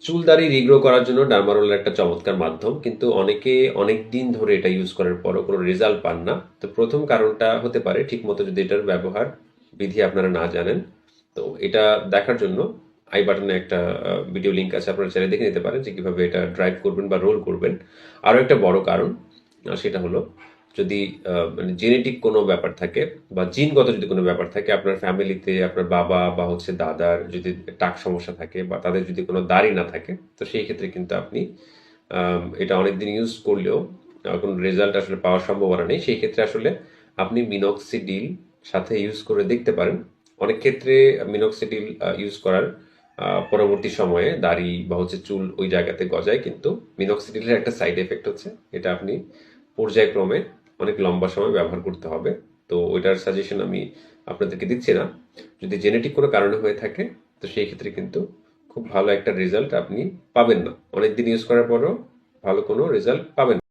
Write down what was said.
চুল দাড়ি রিগ্রো করার জন্য ডার্মারোল একটা চমৎকার মাধ্যম, কিন্তু অনেকে অনেক দিন ধরে এটা ইউজ করার পরও কোনো রেজাল্ট পান না। তো প্রথম কারণটা হতে পারে ঠিকমতো যদি এটার ব্যবহার বিধি আপনারা না জানেন। তো এটা দেখার জন্য আই বাটনে একটা ভিডিও লিঙ্ক আছে, আপনারা চাইলে দেখে নিতে পারেন যে কিভাবে এটা ড্রাইভ করবেন বা রোল করবেন। আরও একটা বড় কারণ সেটা হলো, যদি মানে জেনেটিক কোনো ব্যাপার থাকে বা জিনগত যদি কোনো ব্যাপার থাকে, আপনার ফ্যামিলিতে আপনার বাবা বা হচ্ছে দাদার যদি টাক সমস্যা থাকে বা তাদের যদি কোনো দাড়ি না থাকে, তো সেই ক্ষেত্রে কিন্তু আপনি এটা অনেকদিন ইউজ করলেও কোনো রেজাল্ট আসলে পাওয়ার সম্ভাবনা নেই। সেই ক্ষেত্রে আসলে আপনি মিনক্সিডিল সাথে ইউজ করে দেখতে পারেন। অনেক ক্ষেত্রে মিনক্সিডিল ইউজ করার পরবর্তী সময়ে দাড়ি বা হচ্ছে চুল ওই জায়গাতে গজায়, কিন্তু মিনক্সিডিলের একটা সাইড এফেক্ট হচ্ছে, এটা আপনি পর্যায়ক্রমে অনেক লম্বা সময় ব্যবহার করতে হবে। তো ওইটার সাজেশন আমি আপনাদেরকে দিচ্ছি না। যদি জেনেটিক কোনো কারণে হয়ে থাকে, তো সেই ক্ষেত্রে কিন্তু খুব ভালো একটা রেজাল্ট আপনি পাবেন না, অনেক দিন ইউজ করার পরও ভালো কোনো রেজাল্ট পাবেন না।